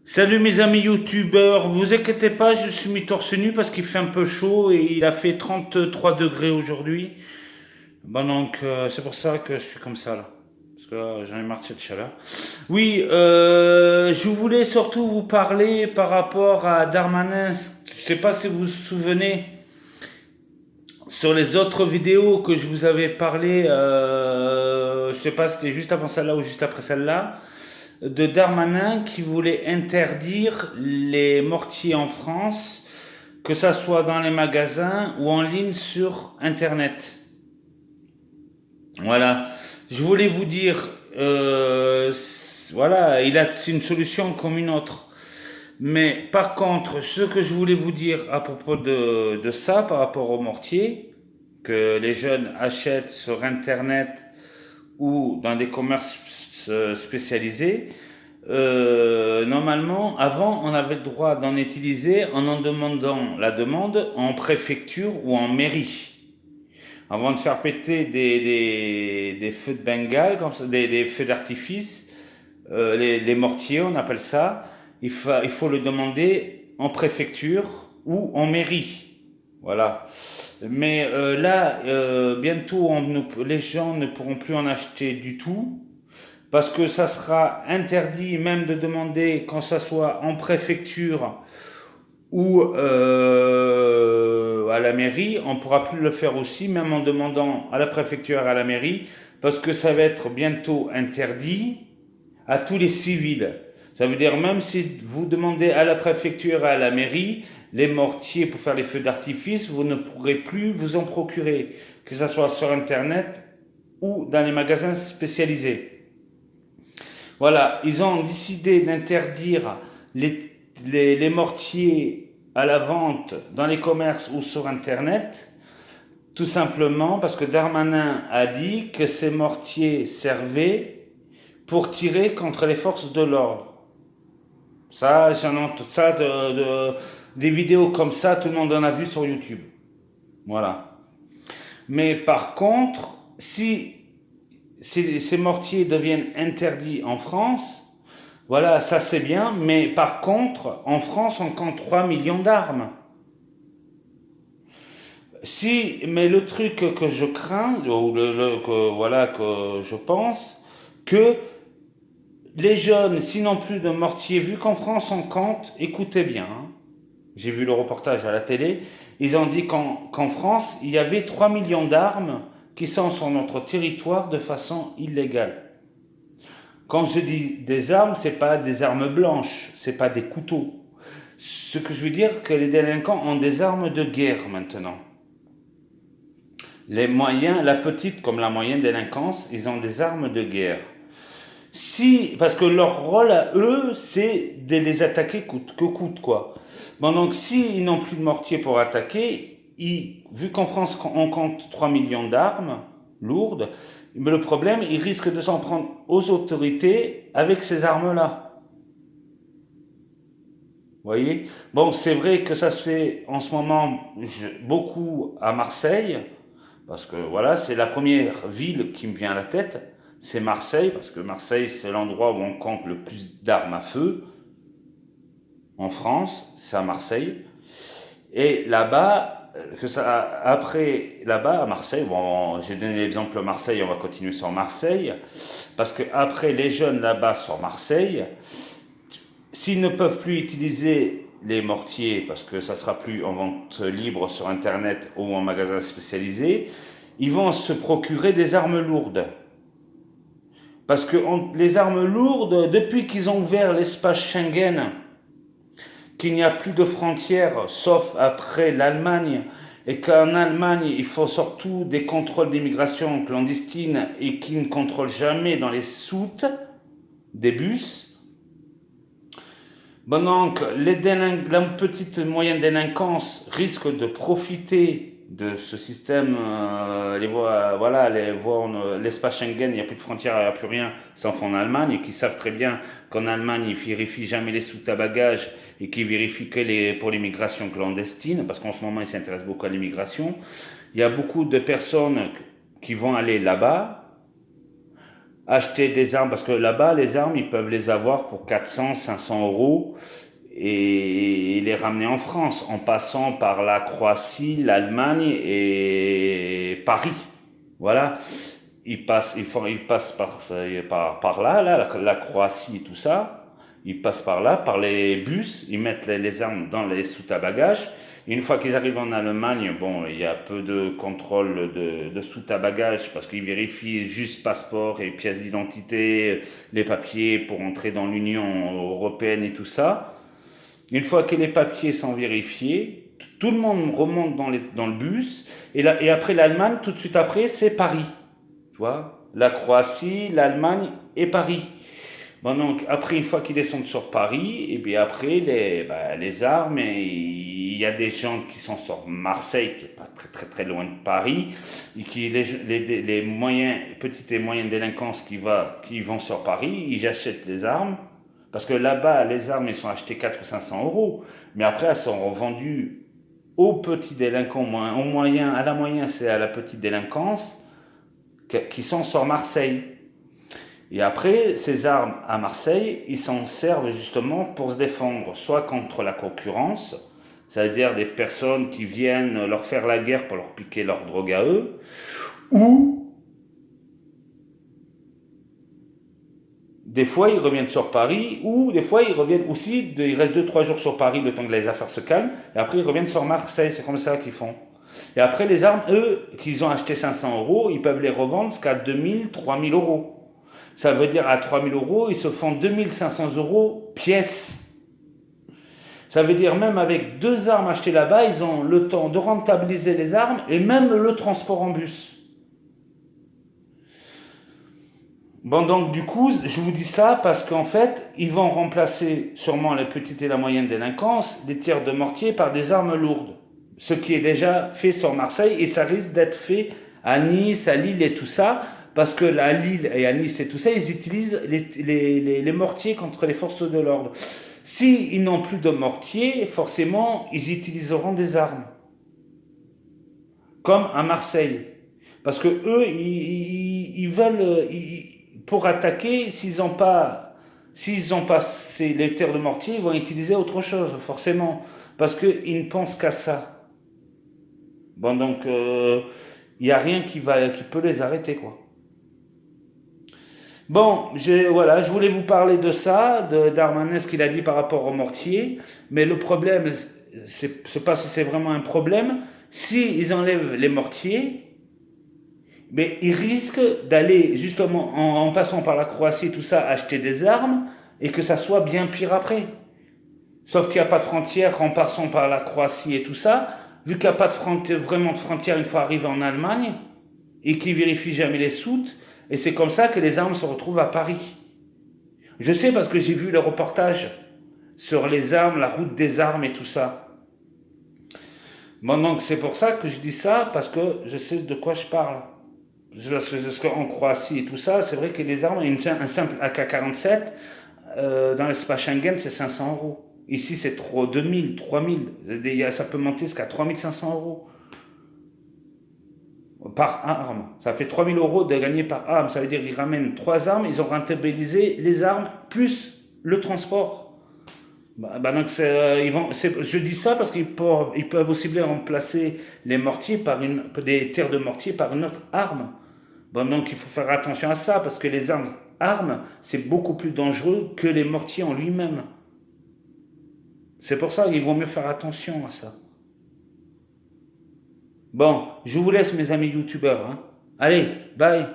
Salut mes amis youtubeurs, vous inquiétez pas, je suis mis torse nu parce qu'il fait un peu chaud et il a fait 33 degrés aujourd'hui. C'est pour ça que je suis comme ça là. Parce que j'en ai marre de cette chaleur. Oui, je voulais surtout vous parler par rapport à Darmanin. Je sais pas si vous vous souvenez, sur les autres vidéos que je vous avais parlé, je sais pas si c'était juste avant celle-là ou juste après celle-là, de Darmanin qui voulait interdire les mortiers en France, que ça soit dans les magasins ou en ligne sur Internet. Voilà. Je voulais vous dire, voilà, c'est une solution comme une autre. Mais par contre, ce que je voulais vous dire à propos de ça, par rapport aux mortiers, que les jeunes achètent sur Internet ou dans des commerces spécialisés, normalement, avant, on avait le droit d'en utiliser en demandant la demande en préfecture ou en mairie. Avant de faire péter des feux de Bengale, comme ça, des feux d'artifice, les mortiers, on appelle ça, il faut le demander en préfecture ou en mairie. Voilà. Mais là, bientôt, les gens ne pourront plus en acheter du tout parce que ça sera interdit même de demander quand ça soit en préfecture ou à la mairie. On ne pourra plus le faire aussi, même en demandant à la préfecture et à la mairie, parce que ça va être bientôt interdit à tous les civils. Ça veut dire même si vous demandez à la préfecture et à la mairie les mortiers pour faire les feux d'artifice, vous ne pourrez plus vous en procurer, que ce soit sur Internet ou dans les magasins spécialisés. Voilà, ils ont décidé d'interdire les mortiers à la vente dans les commerces ou sur Internet, tout simplement parce que Darmanin a dit que ces mortiers servaient pour tirer contre les forces de l'ordre. Ça, j'en entends ça des vidéos comme ça, tout le monde en a vu sur YouTube. Voilà. Mais par contre, si ces mortiers deviennent interdits en France, voilà, ça c'est bien, mais par contre, en France, on compte 3 millions d'armes. Mais le truc que je crains, ou voilà, que je pense, que les jeunes, s'ils n'ont plus de mortier, vu qu'en France on compte, écoutez bien, hein, j'ai vu le reportage à la télé, ils ont dit qu'en France, il y avait 3 millions d'armes qui sont sur notre territoire de façon illégale. Quand je dis des armes, c'est pas des armes blanches, c'est pas des couteaux. Ce que je veux dire, que les délinquants ont des armes de guerre maintenant. Les moyens, la petite comme la moyenne délinquance, ils ont des armes de guerre. Parce que leur rôle à eux, c'est de les attaquer coûte que coûte, quoi. Bon, donc s'ils n'ont plus de mortier pour attaquer, vu qu'en France on compte 3 millions d'armes lourdes, mais le problème, ils risquent de s'en prendre aux autorités avec ces armes-là. Vous voyez? Bon, c'est vrai que ça se fait en ce moment beaucoup à Marseille, parce que voilà, c'est la première ville qui me vient à la tête, c'est Marseille, parce que Marseille, c'est l'endroit où on compte le plus d'armes à feu en France, c'est à Marseille. Et là-bas, après, là-bas, à Marseille, bon, j'ai donné l'exemple Marseille, on va continuer sur Marseille, parce que après les jeunes là-bas sur Marseille, s'ils ne peuvent plus utiliser les mortiers, parce que ça sera plus en vente libre sur Internet ou en magasin spécialisé, ils vont se procurer des armes lourdes. Parce que les armes lourdes, depuis qu'ils ont ouvert l'espace Schengen, qu'il n'y a plus de frontières, sauf après l'Allemagne, et qu'en Allemagne, il faut surtout des contrôles d'immigration clandestine et qui ne contrôlent jamais dans les soutes des bus. Bon, donc, la petite moyenne délinquance risque de profiter de ce système, l'espace Schengen, il n'y a plus de frontières, il n'y a plus rien, sauf en Allemagne, et qui savent très bien qu'en Allemagne, ils ne vérifient jamais les soutes à bagages et qu'ils vérifient que pour l'immigration clandestine, parce qu'en ce moment, ils s'intéressent beaucoup à l'immigration. Il y a beaucoup de personnes qui vont aller là-bas acheter des armes, parce que là-bas, les armes, ils peuvent les avoir pour 400, 500 euros et les ramener en France, en passant par la Croatie, l'Allemagne et Paris. Voilà. Ils passent par là, la Croatie et tout ça. Ils passent par là, par les bus, ils mettent les armes dans les soutes à bagages. Et une fois qu'ils arrivent en Allemagne, bon, il y a peu de contrôle de soute à bagages parce qu'ils vérifient juste passeport et pièces d'identité, les papiers pour entrer dans l'Union européenne et tout ça. Une fois que les papiers sont vérifiés, tout le monde remonte dans le bus. Et après l'Allemagne, tout de suite après, c'est Paris. Tu vois, la Croatie, l'Allemagne et Paris. Bon, donc, après, une fois qu'ils descendent sur Paris, et bien après, les armes, il y a des gens qui sont sur Marseille, qui n'est pas très, très, très loin de Paris, et qui, les moyens, petites et moyennes délinquances qui vont sur Paris, ils achètent les armes, parce que là-bas, les armes, elles sont achetées 400 ou 500 euros, mais après, elles sont revendues aux petits délinquants, au moyen, à la moyenne, c'est à la petite délinquance, qui sont sur Marseille. Et après, ces armes à Marseille, ils s'en servent justement pour se défendre, soit contre la concurrence, c'est-à-dire des personnes qui viennent leur faire la guerre pour leur piquer leur drogue à eux, ou des fois ils reviennent sur Paris, ou des fois ils reviennent aussi, ils restent 2-3 jours sur Paris le temps que les affaires se calment, et après ils reviennent sur Marseille, c'est comme ça qu'ils font. Et après les armes, eux, qu'ils ont acheté 500 euros, ils peuvent les revendre jusqu'à 2000, 3000 euros. Ça veut dire à 3000 euros, ils se font 2500 euros pièce. Ça veut dire même avec 2 armes achetées là-bas, ils ont le temps de rentabiliser les armes et même le transport en bus. Bon, donc du coup, je vous dis ça parce qu'en fait, ils vont remplacer sûrement les petites et la moyenne délinquance, des tirs de mortier par des armes lourdes. Ce qui est déjà fait sur Marseille et ça risque d'être fait à Nice, à Lille et tout ça. Parce que à Lille et à Nice et tout ça, ils utilisent les mortiers contre les forces de l'ordre. S'ils n'ont plus de mortiers, forcément, ils utiliseront des armes. Comme à Marseille. Parce que eux, ils veulent, pour attaquer, s'ils n'ont pas les tirs de mortier, ils vont utiliser autre chose, forcément. Parce qu'ils ne pensent qu'à ça. Bon, donc, il n'y a rien qui peut les arrêter, quoi. Bon, voilà, je voulais vous parler de ça, d'Armanet, ce qu'il a dit par rapport au mortier, mais le problème, c'est pas si c'est vraiment un problème. S'ils enlèvent les mortiers, mais ils risquent d'aller, justement, en passant par la Croatie et tout ça, acheter des armes, et que ça soit bien pire après. Sauf qu'il n'y a pas de frontière en passant par la Croatie et tout ça, vu qu'il n'y a pas vraiment de frontière une fois arrivé en Allemagne, et qu'ils vérifient jamais les soutes, et c'est comme ça que les armes se retrouvent à Paris. Je sais parce que j'ai vu le reportage sur les armes, la route des armes et tout ça. Bon, donc c'est pour ça que je dis ça, parce que je sais de quoi je parle. Parce qu'en Croatie et tout ça, c'est vrai que les armes, un simple AK-47, dans l'espace Schengen, c'est 500 euros. Ici, c'est 2000, 3000. Ça peut monter jusqu'à 3500 euros. Par arme. Ça fait 3000 euros de gagner par arme. Ça veut dire qu'ils ramènent 3 armes, ils ont rentabilisé les armes plus le transport. Donc je dis ça parce qu'ils peuvent aussi bien remplacer les mortiers des tirs de mortier par une autre arme. Bon, donc il faut faire attention à ça parce que les armes, c'est beaucoup plus dangereux que les mortiers en lui-même. C'est pour ça qu'il vaut mieux faire attention à ça. Bon, je vous laisse mes amis youtubeurs. Allez, bye.